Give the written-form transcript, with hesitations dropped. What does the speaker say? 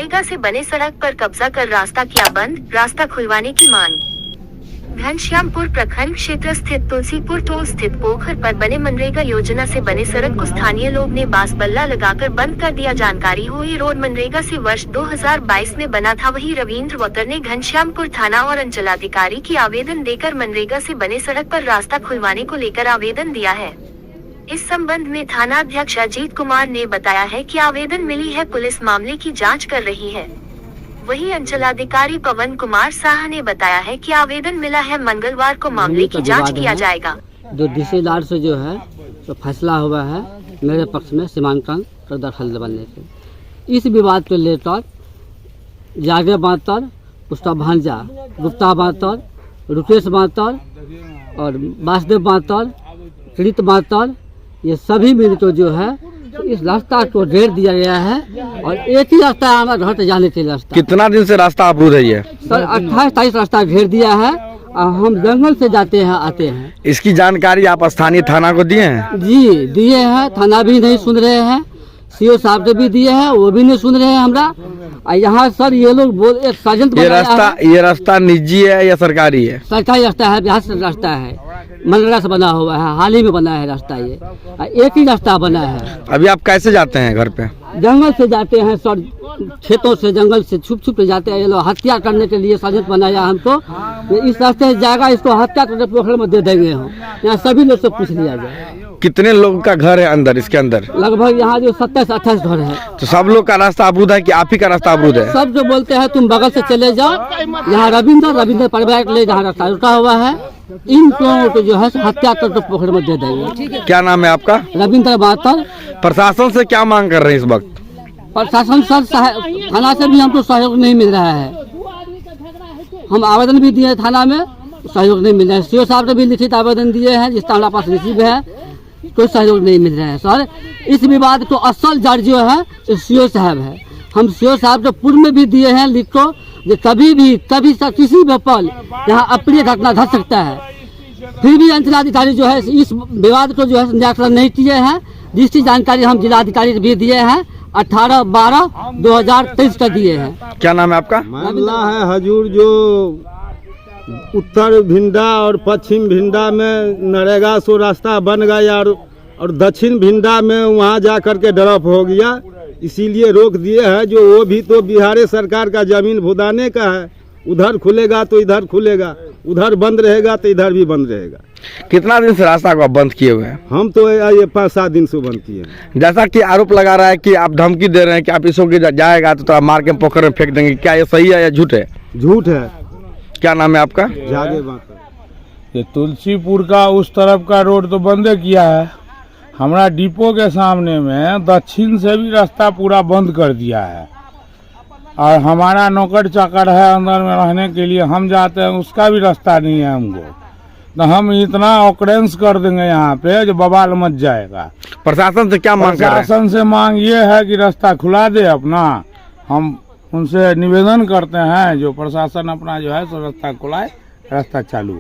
मनरेगा से बने सड़क पर कब्जा कर रास्ता किया बंद, रास्ता खुलवाने की मांग। घनश्यामपुर प्रखंड क्षेत्र स्थित तुलसीपुर टोल स्थित पोखर पर बने मनरेगा योजना से बने सड़क को स्थानीय लोग ने बांस बल्ला लगाकर बंद कर दिया। जानकारी हो, ये रोड मनरेगा से वर्ष 2022 में बना था। वहीं रविंद्र वतर ने घनश्यामपुर थाना और अंचलाधिकारी की आवेदन देकर मनरेगा से बने सड़क पर रास्ता खुलवाने को लेकर आवेदन दिया है। इस संबंध में थाना अध्यक्ष अजीत कुमार ने बताया है कि आवेदन मिली है, पुलिस मामले की जाँच कर रही है। वहीं अंचलाधिकारी पवन कुमार साह ने बताया है कि आवेदन मिला है, मंगलवार को मामले की जांच किया जाएगा। जो डीसी लाड से जो है तो फैसला हुआ है मेरे पक्ष में सीमांकन पर दखल बनने से। इस विवाद को लेकर जागे बातर, उसका भांजा गुप्ता बातर, रुकेश बातर और वासुदेव बातर, कृत बातर, ये सभी मिलकर जो है इस रास्ता को घेर दिया गया है और एक ही रास्ता है हमारे घर जाने के लिए। रास्ता कितना दिन से रास्ता अवरुद्ध है ये? सर 28-23 रास्ता घेर दिया है और हम जंगल से जाते हैं आते हैं। इसकी जानकारी आप स्थानीय थाना को दिए हैं? जी दिए हैं, थाना भी नहीं सुन रहे हैं, सीओ साहब से भी दिए हैं, वो भी नहीं सुन रहे हैं हमरा। यहाँ सर ये लोग बोल एक साजन ये रास्ता निजी है या सरकारी है? सरकारी रास्ता है, बिहार से रास्ता है, मनरेगा से बना हुआ है, हाल ही में बना है रास्ता। ये एक ही रास्ता बना है। अभी आप कैसे जाते हैं घर पे? जंगल से जाते हैं सर, खेतों से जंगल से छुप छुप के जाते हैं। ये लोग हत्या करने के लिए साजिश बनाया हमको, इस रास्ते से जाएगा, इसको हत्या करके पोखर में दे देंगे हम। यहाँ सभी लोग से पूछ लिया जाए। कितने लोगों का घर है अंदर इसके अंदर? लगभग यहाँ जो 27 से 28 घर है। तो सब लोग का रास्ता अवरुद्ध है कि आप ही का रास्ता अवरुद्ध है? सब जो बोलते हैं तुम बगल से चले जाओ, यहाँ रविंद्र परिवार के लिए जहाँ रास्ता रुका हुआ है, इन लोगों को जो है हत्या करके पोखर में दे देंगे। क्या नाम है आपका? रविंद्र बातर। प्रशासन से क्या मांग कर रहे हैं इस वक्त? प्रशासन सर थाना से भी हमको सहयोग नहीं मिल रहा है। हम आवेदन भी दिए थाना में, सहयोग नहीं मिल रहा है। सीओ साहब से भी लिखित आवेदन दिए हैं, जिसका हमारे पास रिसीव है, कोई सहयोग नहीं मिल रहा है। सर इस विवाद को असल जड़ जो है सीओ साहब है। हम सीओ साहब को पूर्व में भी दिए हैं लिख को, जो कभी किसी भी पल यहाँ अप्रिय घटना घट सकता है। फिर भी अंचलाधिकारी जो है इस विवाद को जो है निराकरण नहीं किए हैं, जिसकी जानकारी हम जिलाधिकारी को भी दिए हैं 18/12/2023 का दिए हैं। क्या नाम है आपका? मामला है हजूर, जो उत्तर भिंडा और पश्चिम भिंडा में नरेगा सो रास्ता बन गया और दक्षिण भिंडा में वहाँ जा करके ड्रॉप हो गया, इसीलिए रोक दिए हैं। जो वो भी तो बिहार सरकार का जमीन भुदाने का है, उधर खुलेगा तो इधर खुलेगा, उधर बंद रहेगा तो इधर भी बंद रहेगा। कितना दिन से रास्ता को आप बंद किए हुए हैं? हम तो ये 5-7 दिन से बंद किए हैं। जैसा कि आरोप लगा रहा है कि आप धमकी दे रहे हैं कि आप इसको जाएगा तो मार के पोखर में फेंक देंगे, क्या ये सही है या झूठ है? झूठ है। क्या नाम है आपका? जागे बात। ये तुलसीपुर का उस तरफ का रोड तो बंद किया है, हमारा डिपो के सामने में दक्षिण से भी रास्ता पूरा बंद कर दिया है। और हमारा नौकर चाकर है अंदर में रहने के लिए, हम जाते हैं उसका भी रास्ता नहीं है हमको। तो हम इतना ऑकरेंस कर देंगे यहाँ पे जो बवाल मच जाएगा। प्रशासन से क्या मांग कर रहे हैं? प्रशासन से मांग ये है कि रास्ता खुला दे अपना। हम उनसे निवेदन करते हैं जो प्रशासन अपना जो है सो रास्ता खुलाए, रास्ता चालू हो।